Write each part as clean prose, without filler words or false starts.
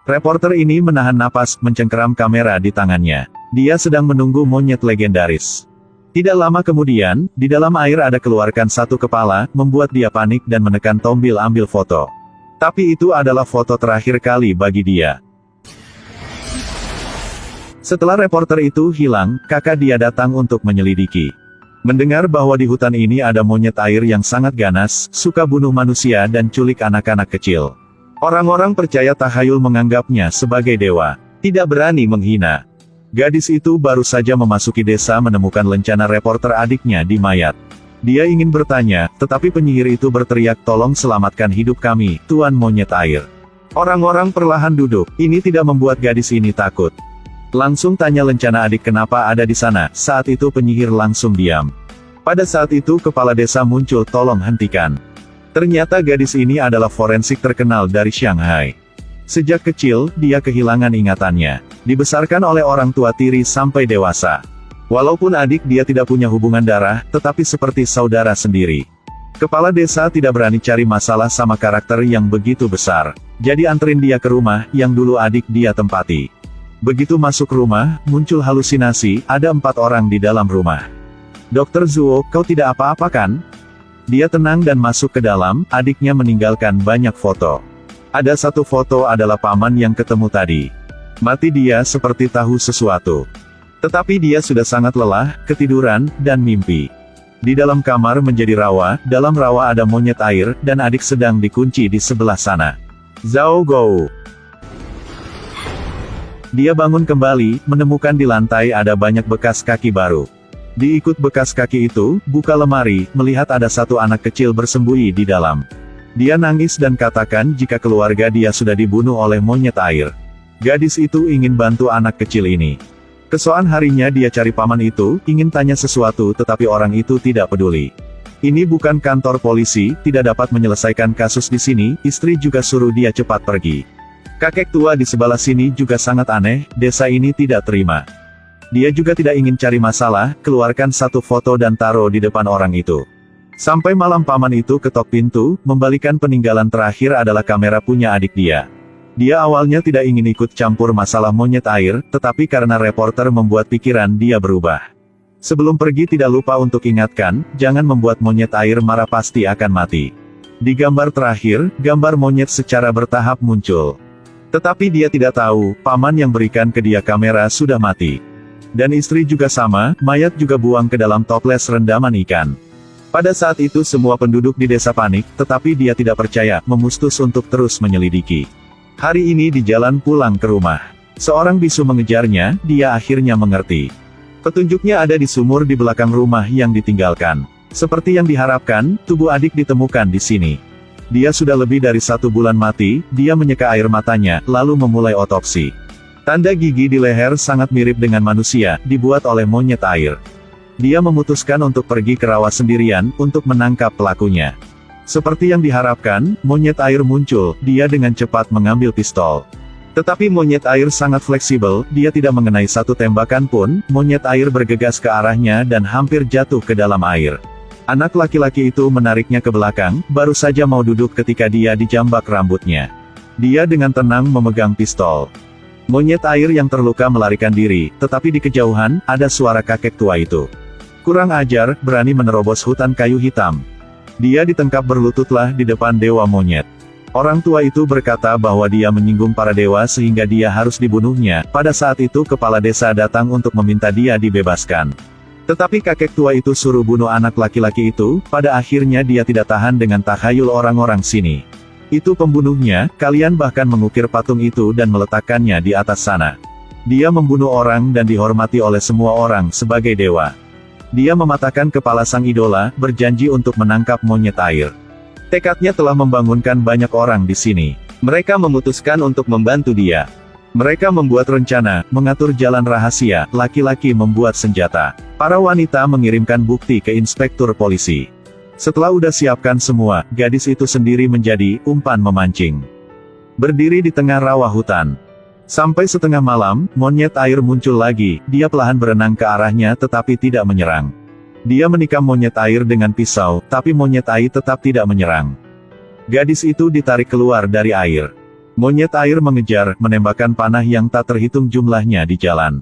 Reporter ini menahan napas, mencengkeram kamera di tangannya. Dia sedang menunggu monyet legendaris. Tidak lama kemudian, di dalam air ada keluarkan satu kepala, membuat dia panik dan menekan tombol ambil foto. Tapi itu adalah foto terakhir kali bagi dia. Setelah reporter itu hilang, kakak dia datang untuk menyelidiki. Mendengar bahwa di hutan ini ada monyet air yang sangat ganas, suka bunuh manusia dan culik anak-anak kecil. Orang-orang percaya takhayul menganggapnya sebagai dewa, tidak berani menghina. Gadis itu baru saja memasuki desa menemukan lencana reporter adiknya di mayat. Dia ingin bertanya, tetapi penyihir itu berteriak, "Tolong selamatkan hidup kami, Tuan Monyet Air." Orang-orang perlahan duduk, ini tidak membuat gadis ini takut. Langsung tanya lencana adik kenapa ada di sana, saat itu penyihir langsung diam. Pada saat itu kepala desa muncul, "Tolong hentikan." Ternyata gadis ini adalah forensik terkenal dari Shanghai. Sejak kecil, dia kehilangan ingatannya. Dibesarkan oleh orang tua tiri sampai dewasa. Walaupun adik dia tidak punya hubungan darah, tetapi seperti saudara sendiri. Kepala desa tidak berani cari masalah sama karakter yang begitu besar. Jadi anterin dia ke rumah, yang dulu adik dia tempati. Begitu masuk rumah, muncul halusinasi, ada 4 orang di dalam rumah. "Dokter Zuo, kau tidak apa-apa kan?" Dia tenang dan masuk ke dalam, adiknya meninggalkan banyak foto. Ada satu foto adalah paman yang ketemu tadi. Mati dia seperti tahu sesuatu. Tetapi dia sudah sangat lelah, ketiduran, dan mimpi. Di dalam kamar menjadi rawa, dalam rawa ada monyet air, dan adik sedang dikunci di sebelah sana. Zhao Gou. Dia bangun kembali, menemukan di lantai ada banyak bekas kaki baru. Diikut bekas kaki itu, buka lemari, melihat ada satu anak kecil bersembunyi di dalam. Dia nangis dan katakan jika keluarga dia sudah dibunuh oleh monyet air. Gadis itu ingin bantu anak kecil ini. Keesokan harinya dia cari paman itu, ingin tanya sesuatu tetapi orang itu tidak peduli. Ini bukan kantor polisi, tidak dapat menyelesaikan kasus di sini, istri juga suruh dia cepat pergi. Kakek tua di sebelah sini juga sangat aneh, desa ini tidak terima. Dia juga tidak ingin cari masalah, keluarkan satu foto dan taruh di depan orang itu. Sampai malam paman itu ketok pintu, membalikan peninggalan terakhir adalah kamera punya adik dia. Dia awalnya tidak ingin ikut campur masalah monyet air, tetapi karena reporter membuat pikiran dia berubah. Sebelum pergi tidak lupa untuk ingatkan, jangan membuat monyet air marah pasti akan mati. Di gambar terakhir, gambar monyet secara bertahap muncul. Tetapi dia tidak tahu, paman yang berikan ke dia kamera sudah mati. Dan istri juga sama, mayat juga buang ke dalam toples rendaman ikan. Pada saat itu semua penduduk di desa panik, tetapi dia tidak percaya, memustus untuk terus menyelidiki. Hari ini di jalan pulang ke rumah. Seorang bisu mengejarnya, dia akhirnya mengerti. Petunjuknya ada di sumur di belakang rumah yang ditinggalkan. Seperti yang diharapkan, tubuh adik ditemukan di sini. Dia sudah lebih dari 1 bulan mati, dia menyeka air matanya, lalu memulai otopsi. Tanda gigi di leher sangat mirip dengan manusia, dibuat oleh monyet air. Dia memutuskan untuk pergi ke rawa sendirian, untuk menangkap pelakunya. Seperti yang diharapkan, monyet air muncul, dia dengan cepat mengambil pistol. Tetapi monyet air sangat fleksibel, dia tidak mengenai satu tembakan pun, monyet air bergegas ke arahnya dan hampir jatuh ke dalam air. Anak laki-laki itu menariknya ke belakang, baru saja mau duduk ketika dia dijambak rambutnya. Dia dengan tenang memegang pistol. Monyet air yang terluka melarikan diri, tetapi di kejauhan, ada suara kakek tua itu. Kurang ajar, berani menerobos hutan kayu hitam. Dia ditangkap berlututlah di depan dewa monyet. Orang tua itu berkata bahwa dia menyinggung para dewa sehingga dia harus dibunuhnya. Pada saat itu kepala desa datang untuk meminta dia dibebaskan. Tetapi kakek tua itu suruh bunuh anak laki-laki itu, pada akhirnya dia tidak tahan dengan takhayul orang-orang sini. Itu pembunuhnya, kalian bahkan mengukir patung itu dan meletakkannya di atas sana. Dia membunuh orang dan dihormati oleh semua orang sebagai dewa. Dia mematahkan kepala sang idola, berjanji untuk menangkap monyet air. Tekadnya telah membangunkan banyak orang di sini. Mereka memutuskan untuk membantu dia. Mereka membuat rencana, mengatur jalan rahasia, laki-laki membuat senjata. Para wanita mengirimkan bukti ke inspektur polisi. Setelah udah siapkan semua, gadis itu sendiri menjadi umpan memancing. Berdiri di tengah rawa hutan. Sampai setengah malam, monyet air muncul lagi, dia perlahan berenang ke arahnya tetapi tidak menyerang. Dia menikam monyet air dengan pisau, tapi monyet air tetap tidak menyerang. Gadis itu ditarik keluar dari air. Monyet air mengejar, menembakkan panah yang tak terhitung jumlahnya di jalan.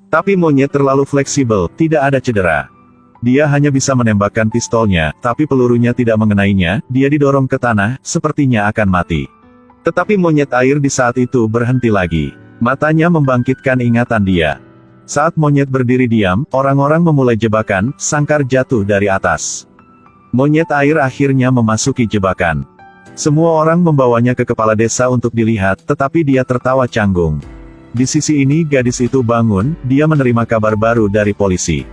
Tapi monyet terlalu fleksibel, tidak ada cedera. Dia hanya bisa menembakkan pistolnya, tapi pelurunya tidak mengenainya, dia didorong ke tanah, sepertinya akan mati. Tetapi monyet air di saat itu berhenti lagi. Matanya membangkitkan ingatan dia. Saat monyet berdiri diam, orang-orang memulai jebakan, sangkar jatuh dari atas. Monyet air akhirnya memasuki jebakan. Semua orang membawanya ke kepala desa untuk dilihat, tetapi dia tertawa canggung. Di sisi ini gadis itu bangun, dia menerima kabar baru dari polisi.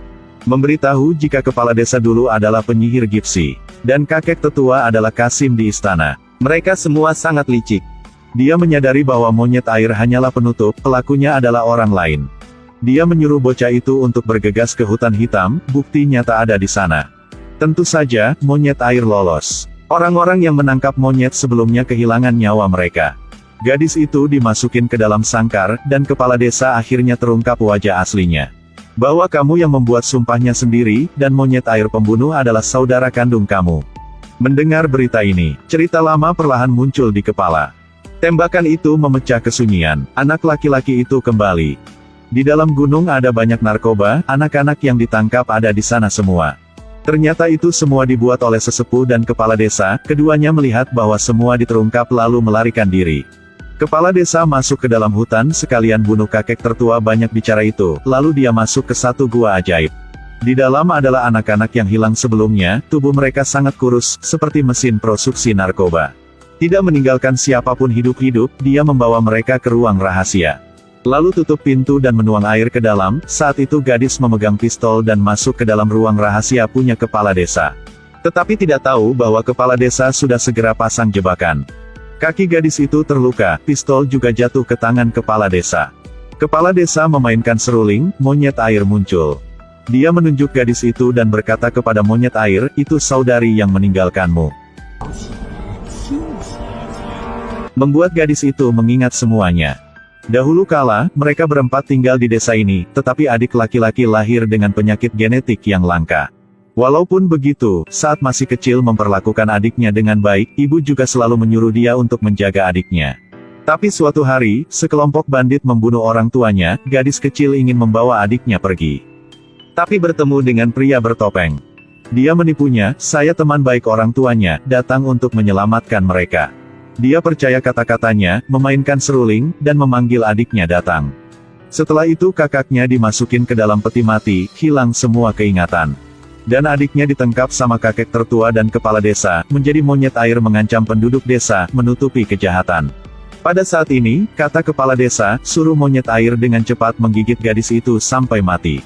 Memberitahu jika kepala desa dulu adalah penyihir Gipsy. Dan kakek tetua adalah Kasim di istana. Mereka semua sangat licik. Dia menyadari bahwa monyet air hanyalah penutup, pelakunya adalah orang lain. Dia menyuruh bocah itu untuk bergegas ke hutan hitam, bukti nyata ada di sana. Tentu saja, monyet air lolos. Orang-orang yang menangkap monyet sebelumnya kehilangan nyawa mereka. Gadis itu dimasukin ke dalam sangkar, dan kepala desa akhirnya terungkap wajah aslinya. Bahwa kamu yang membuat sumpahnya sendiri, dan monyet air pembunuh adalah saudara kandung kamu. Mendengar berita ini, cerita lama perlahan muncul di kepala. Tembakan itu memecah kesunyian, anak laki-laki itu kembali. Di dalam gunung ada banyak narkoba, anak-anak yang ditangkap ada di sana semua. Ternyata itu semua dibuat oleh sesepuh dan kepala desa, keduanya melihat bahwa semua diterungkap lalu melarikan diri. Kepala desa masuk ke dalam hutan sekalian bunuh kakek tertua banyak bicara itu, lalu dia masuk ke satu gua ajaib. Di dalam adalah anak-anak yang hilang sebelumnya, tubuh mereka sangat kurus, seperti mesin produksi narkoba. Tidak meninggalkan siapapun hidup-hidup, dia membawa mereka ke ruang rahasia. Lalu tutup pintu dan menuang air ke dalam, saat itu gadis memegang pistol dan masuk ke dalam ruang rahasia punya kepala desa. Tetapi tidak tahu bahwa kepala desa sudah segera pasang jebakan. Kaki gadis itu terluka, pistol juga jatuh ke tangan kepala desa. Kepala desa memainkan seruling, monyet air muncul. Dia menunjuk gadis itu dan berkata kepada monyet air, itu saudari yang meninggalkanmu. Membuat gadis itu mengingat semuanya. Dahulu kala, mereka berempat tinggal di desa ini, tetapi adik laki-laki lahir dengan penyakit genetik yang langka. Walaupun begitu, saat masih kecil memperlakukan adiknya dengan baik, ibu juga selalu menyuruh dia untuk menjaga adiknya. Tapi suatu hari, sekelompok bandit membunuh orang tuanya, gadis kecil ingin membawa adiknya pergi. Tapi bertemu dengan pria bertopeng. Dia menipunya, saya teman baik orang tuanya, datang untuk menyelamatkan mereka. Dia percaya kata-katanya, memainkan seruling, dan memanggil adiknya datang. Setelah itu kakaknya dimasukin ke dalam peti mati, hilang semua keingatan. Dan adiknya ditangkap sama kakek tertua dan kepala desa, menjadi monyet air mengancam penduduk desa, menutupi kejahatan. Pada saat ini, kata kepala desa, suruh monyet air dengan cepat menggigit gadis itu sampai mati.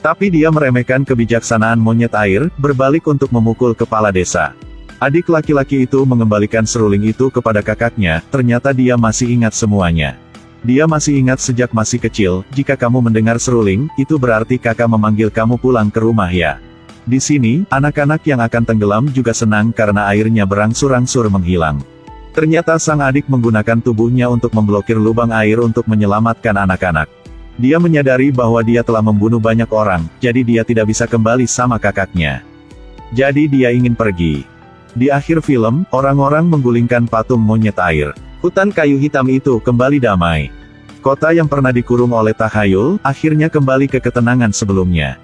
Tapi dia meremehkan kebijaksanaan monyet air, berbalik untuk memukul kepala desa. Adik laki-laki itu mengembalikan seruling itu kepada kakaknya, ternyata dia masih ingat semuanya. Dia masih ingat sejak masih kecil, jika kamu mendengar seruling, itu berarti kakak memanggil kamu pulang ke rumah ya. Di sini, anak-anak yang akan tenggelam juga senang karena airnya berangsur-angsur menghilang. Ternyata sang adik menggunakan tubuhnya untuk memblokir lubang air untuk menyelamatkan anak-anak. Dia menyadari bahwa dia telah membunuh banyak orang, jadi dia tidak bisa kembali sama kakaknya. Jadi dia ingin pergi. Di akhir film, orang-orang menggulingkan patung monyet air. Hutan kayu hitam itu kembali damai. Kota yang pernah dikurung oleh takhayul, akhirnya kembali ke ketenangan sebelumnya.